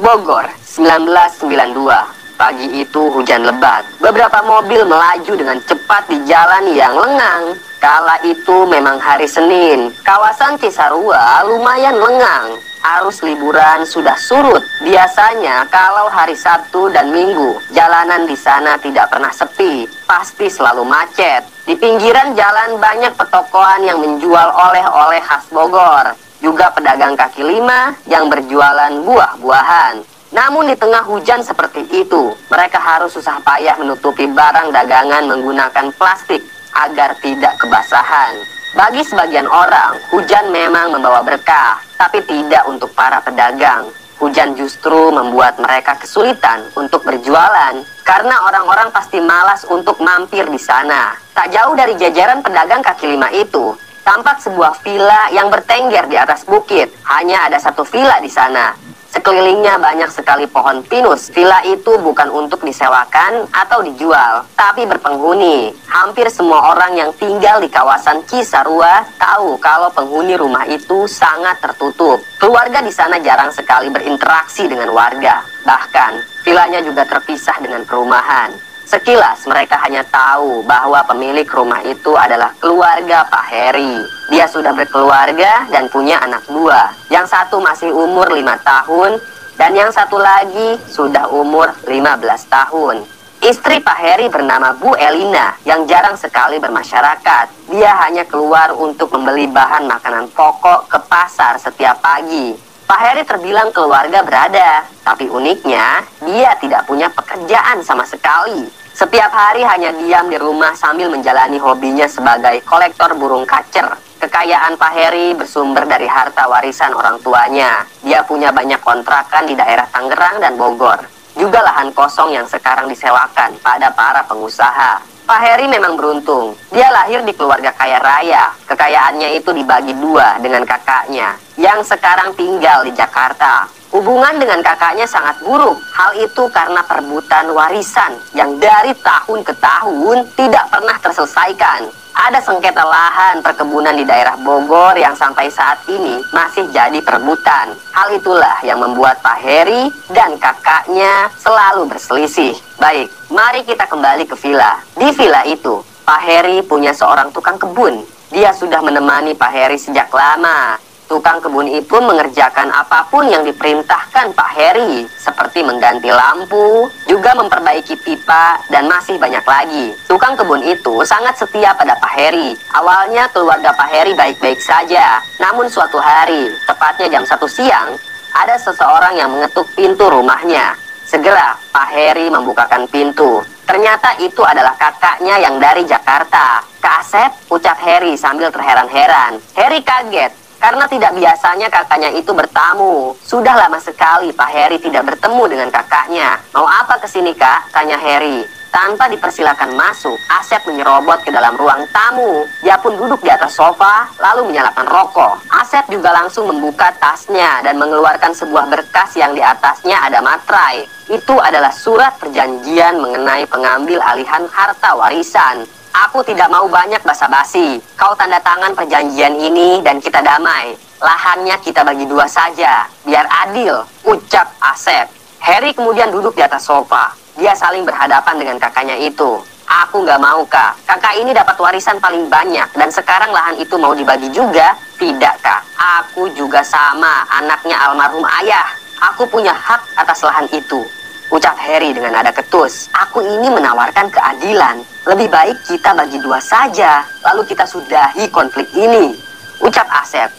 Bogor, 1992. Pagi itu hujan lebat. Beberapa mobil melaju dengan cepat di jalan yang lengang. Kala itu memang hari Senin. Kawasan Cisarua lumayan lengang. Arus liburan sudah surut. Biasanya kalau hari Sabtu dan Minggu, jalanan di sana tidak pernah sepi. Pasti selalu macet. Di pinggiran jalan banyak petokohan yang menjual oleh-oleh khas Bogor. Juga pedagang kaki lima yang berjualan buah-buahan. Namun di tengah hujan seperti itu, mereka harus susah payah menutupi barang dagangan menggunakan plastik agar tidak kebasahan. Bagi sebagian orang, hujan memang membawa berkah, tapi tidak untuk para pedagang. Hujan justru membuat mereka kesulitan untuk berjualan, karena orang-orang pasti malas untuk mampir di sana. Tak jauh dari jajaran pedagang kaki lima itu, tampak sebuah villa yang bertengger di atas bukit. Hanya ada satu villa di sana. Sekelilingnya banyak sekali pohon pinus. Villa itu bukan untuk disewakan atau dijual, tapi berpenghuni. Hampir semua orang yang tinggal di kawasan Cisarua tahu kalau penghuni rumah itu sangat tertutup. Keluarga di sana jarang sekali berinteraksi dengan warga. Bahkan, villanya juga terpisah dengan perumahan. Sekilas mereka hanya tahu bahwa pemilik rumah itu adalah keluarga Pak Heri. Dia sudah berkeluarga dan punya anak dua. Yang satu masih umur 5 tahun dan yang satu lagi sudah umur 15 tahun. Istri Pak Heri bernama Bu Elina yang jarang sekali bermasyarakat. Dia hanya keluar untuk membeli bahan makanan pokok ke pasar setiap pagi. Pak Heri terbilang keluarga berada, tapi uniknya dia tidak punya pekerjaan sama sekali. Setiap hari hanya diam di rumah sambil menjalani hobinya sebagai kolektor burung kacer. Kekayaan Pak Heri bersumber dari harta warisan orang tuanya. Dia punya banyak kontrakan di daerah Tangerang dan Bogor. Juga lahan kosong yang sekarang disewakan pada para pengusaha. Pak Heri memang beruntung. Dia lahir di keluarga kaya raya. Kekayaannya itu dibagi dua dengan kakaknya yang sekarang tinggal di Jakarta. Hubungan dengan kakaknya sangat buruk. Hal itu karena perebutan warisan yang dari tahun ke tahun tidak pernah terselesaikan. Ada sengketa lahan perkebunan di daerah Bogor yang sampai saat ini masih jadi perebutan. Hal itulah yang membuat Pak Heri dan kakaknya selalu berselisih. Baik, mari kita kembali ke villa. Di villa itu, Pak Heri punya seorang tukang kebun. Dia sudah menemani Pak Heri sejak lama. Tukang kebun itu mengerjakan apapun yang diperintahkan Pak Heri, seperti mengganti lampu, juga memperbaiki pipa, dan masih banyak lagi. Tukang kebun itu sangat setia pada Pak Heri. Awalnya keluarga Pak Heri baik-baik saja, namun suatu hari, tepatnya jam 1 siang, ada seseorang yang mengetuk pintu rumahnya. Segera Pak Heri membukakan pintu. Ternyata itu adalah kakaknya yang dari Jakarta. "Kak Asep," ucap Heri sambil terheran-heran. Heri kaget karena tidak biasanya kakaknya itu bertamu. Sudah lama sekali Pak Heri tidak bertemu dengan kakaknya. "Mau apa kesini, Kak?" tanya Heri. Tanpa dipersilakan masuk, Asep menyerobot ke dalam ruang tamu. Dia pun duduk di atas sofa, lalu menyalakan rokok. Asep juga langsung membuka tasnya dan mengeluarkan sebuah berkas yang di atasnya ada materai. Itu adalah surat perjanjian mengenai pengambil alihan harta warisan. "Aku tidak mau banyak basa-basi. Kau tanda tangan perjanjian ini dan kita damai. Lahannya kita bagi dua saja, biar adil," ucap Asep. Heri kemudian duduk di atas sofa. Dia saling berhadapan dengan kakaknya itu. "Aku nggak mau, Kak. Kakak ini dapat warisan paling banyak dan sekarang lahan itu mau dibagi juga." "Tidak, Kak. Aku juga sama, anaknya almarhum ayah. Aku punya hak atas lahan itu," ucap Heri dengan nada ketus. "Aku ini menawarkan keadilan. Lebih baik kita bagi dua saja, lalu kita sudahi konflik ini," ucap Asep.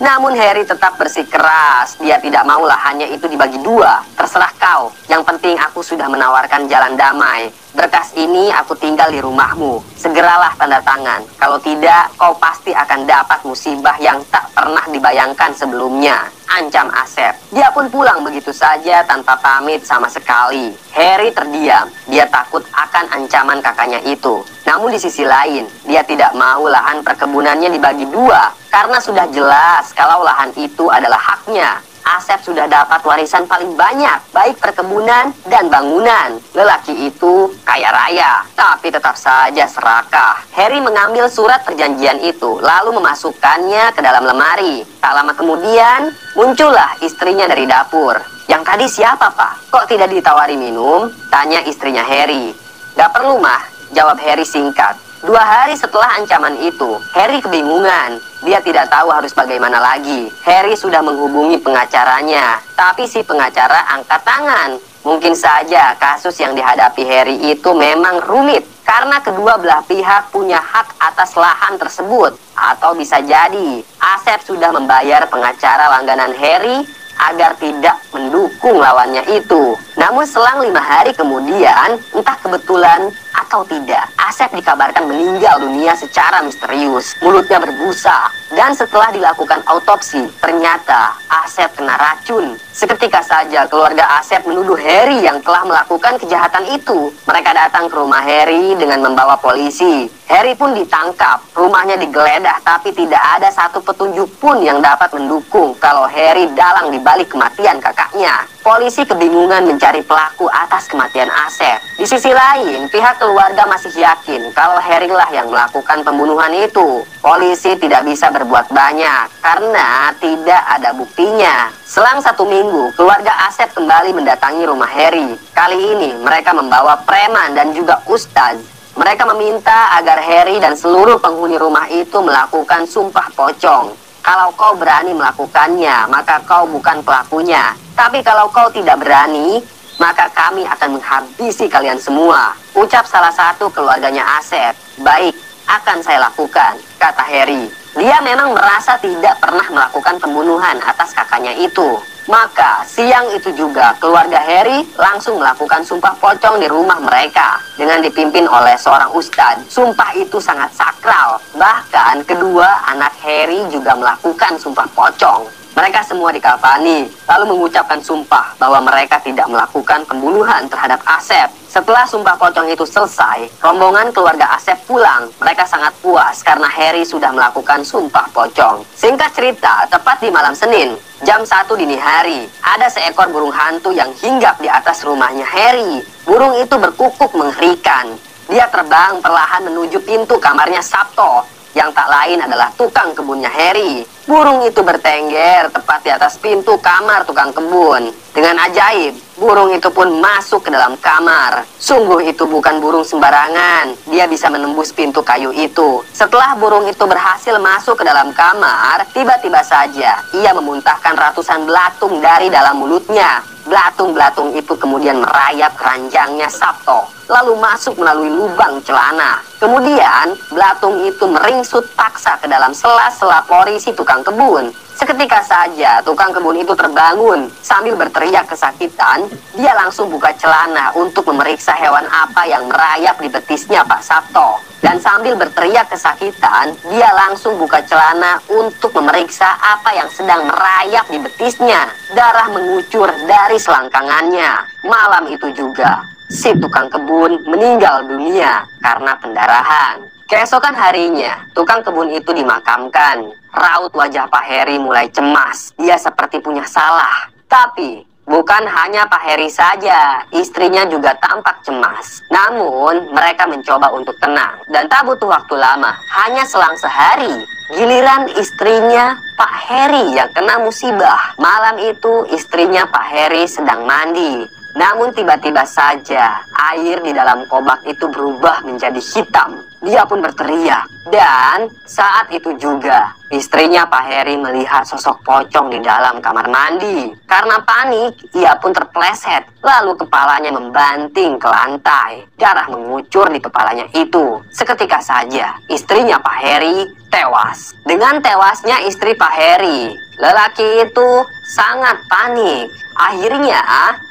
Namun Heri tetap bersikeras. Dia tidak mau lahannya itu dibagi dua. "Terserah kau. Yang penting aku sudah menawarkan jalan damai. Berkas ini aku tinggal di rumahmu. Segeralah tanda tangan. Kalau tidak, kau pasti akan dapat musibah yang tak pernah dibayangkan sebelumnya," ancam Asep. Dia pun pulang begitu saja tanpa pamit sama sekali. Heri terdiam. Dia takut akan ancaman kakaknya itu. Namun di sisi lain, dia tidak mau lahan perkebunannya dibagi dua, karena sudah jelas kalau lahan itu adalah haknya. Asep sudah dapat warisan paling banyak, baik perkebunan dan bangunan. Lelaki itu kaya raya, tapi tetap saja serakah. Heri mengambil surat perjanjian itu, lalu memasukkannya ke dalam lemari. Tak lama kemudian, muncullah istrinya dari dapur. Yang Yang tadi siapa, Pak? Kok tidak ditawari minum? Tanya istrinya Harry. Gak perlu, Mah, jawab Harry singkat. 2 hari setelah ancaman itu, Harry kebingungan. Dia tidak tahu harus bagaimana lagi. Harry sudah menghubungi pengacaranya, tapi si pengacara angkat tangan. Mungkin saja kasus yang dihadapi Harry itu memang rumit, karena kedua belah pihak punya hak atas lahan tersebut. Atau bisa jadi, Asep sudah membayar pengacara langganan Harry agar tidak mendukung lawannya itu. Namun selang 5 hari kemudian, entah kebetulan atau tidak, Asep dikabarkan meninggal dunia secara misterius. Mulutnya berbusa, dan setelah dilakukan autopsi, ternyata Asep kena racun. Seketika saja keluarga Asep menuduh Harry yang telah melakukan kejahatan itu. Mereka datang ke rumah Harry dengan membawa polisi. Harry pun ditangkap, rumahnya digeledah, tapi tidak ada satu petunjuk pun yang dapat mendukung kalau Harry dalang di balik kematian kakaknya. Polisi kebingungan mencari pelaku atas kematian Asep. Di sisi lain, pihak keluarga masih yakin kalau Harry lah yang melakukan pembunuhan itu. Polisi tidak bisa berbuat banyak karena tidak ada buktinya. Selang 1 minggu, keluarga Asep kembali mendatangi rumah Harry. Kali ini mereka membawa preman dan juga ustadz. Mereka meminta agar Harry dan seluruh penghuni rumah itu melakukan sumpah pocong. Kalau kau berani melakukannya, maka kau bukan pelakunya. Tapi kalau kau tidak berani, maka kami akan menghabisi kalian semua. Ucap salah satu keluarganya Asep. Baik, akan saya lakukan, kata Harry. Dia memang merasa tidak pernah melakukan pembunuhan atas kakaknya itu. Maka siang itu juga keluarga Harry langsung melakukan sumpah pocong di rumah mereka dengan dipimpin oleh seorang ustadz. Sumpah itu sangat sakral. Bahkan kedua anak Harry juga melakukan sumpah pocong. Mereka semua dikafani, lalu mengucapkan sumpah bahwa mereka tidak melakukan pembunuhan terhadap Asep. Setelah sumpah pocong itu selesai, rombongan keluarga Asep pulang. Mereka sangat puas karena Harry sudah melakukan sumpah pocong. Singkat cerita, tepat di malam Senin, jam 1 dini hari, ada seekor burung hantu yang hinggap di atas rumahnya Harry. Burung itu berkukuk mengerikan. Dia terbang perlahan menuju pintu kamarnya Sabto, yang tak lain adalah tukang kebunnya Harry. Burung itu bertengger tepat di atas pintu kamar tukang kebun. Dengan ajaib, burung itu pun masuk ke dalam kamar. Sungguh itu bukan burung sembarangan. Dia bisa menembus pintu kayu itu. Setelah burung itu berhasil masuk ke dalam kamar, tiba-tiba saja ia memuntahkan ratusan belatung dari dalam mulutnya. Belatung-belatung itu kemudian merayap keranjangnya Sabto, lalu masuk melalui lubang celana. Kemudian, belatung itu meringsut paksa ke dalam sela-sela pori si tukang kebun. Seketika saja, tukang kebun itu terbangun. Sambil berteriak kesakitan, dia langsung buka celana untuk memeriksa hewan apa yang merayap di betisnya Pak Sabto. Dan sambil berteriak kesakitan, dia langsung buka celana untuk memeriksa apa yang sedang merayap di betisnya. Darah mengucur dari selangkangannya. Malam itu juga, si tukang kebun meninggal dunia karena pendarahan. Keesokan harinya, tukang kebun itu dimakamkan. Raut wajah Pak Harry mulai cemas. Dia seperti punya salah. Tapi bukan hanya Pak Harry saja, istrinya juga tampak cemas. Namun, mereka mencoba untuk tenang. Dan tak butuh waktu lama, hanya selang sehari, giliran istrinya Pak Harry yang kena musibah. Malam itu, istrinya Pak Harry sedang mandi. Namun tiba-tiba saja, air di dalam kobak itu berubah menjadi hitam. Dia pun berteriak. Dan saat itu juga, istrinya Pak Harry melihat sosok pocong di dalam kamar mandi. Karena panik, ia pun terpleset. Lalu kepalanya membanting ke lantai. Darah mengucur di kepalanya itu. Seketika saja, istrinya Pak Harry tewas. Dengan tewasnya istri Pak Harry, lelaki itu sangat panik. Akhirnya,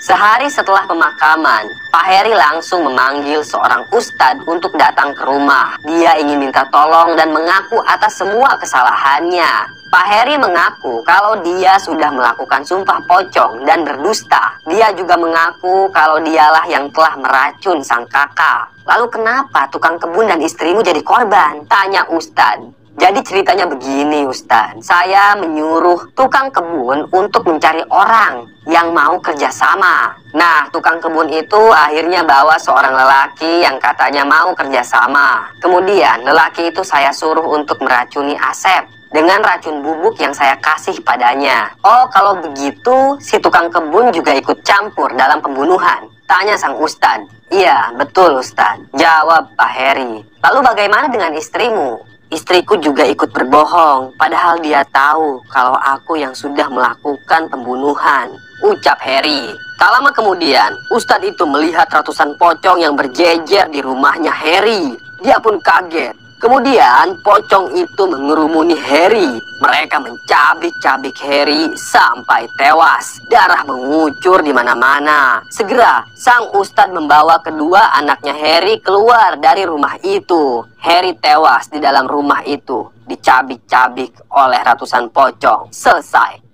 sehari setelah pemakaman, Pak Harry langsung memanggil seorang ustadz untuk datang ke rumah. Dia ingin minta tolong dan mengaku atas semua kesalahannya. Pak Harry mengaku kalau dia sudah melakukan sumpah pocong dan berdusta. Dia juga mengaku kalau dialah yang telah meracun sang kakak. Lalu kenapa tukang kebun dan istrimu jadi korban? Tanya ustadz. Jadi ceritanya begini Ustadz, saya menyuruh tukang kebun untuk mencari orang yang mau kerjasama. Nah, tukang kebun itu akhirnya bawa seorang lelaki yang katanya mau kerjasama. Kemudian lelaki itu saya suruh untuk meracuni Asep. dengan racun bubuk yang saya kasih padanya. Oh, kalau begitu si tukang kebun juga ikut campur dalam pembunuhan? Tanya sang ustadz. Iya, betul ustadz, jawab Pak Heri. Lalu bagaimana dengan istrimu? Istriku juga ikut berbohong, padahal dia tahu kalau aku yang sudah melakukan pembunuhan, ucap Heri. Tak lama kemudian, ustadz itu melihat ratusan pocong yang berjejer di rumahnya Heri. Dia pun kaget. Kemudian pocong itu mengerumuni Heri. Mereka mencabik-cabik Heri sampai tewas. Darah mengucur di mana-mana. Segera sang ustadz membawa kedua anaknya Heri keluar dari rumah itu. Heri tewas di dalam rumah itu, dicabik-cabik oleh ratusan pocong. Selesai.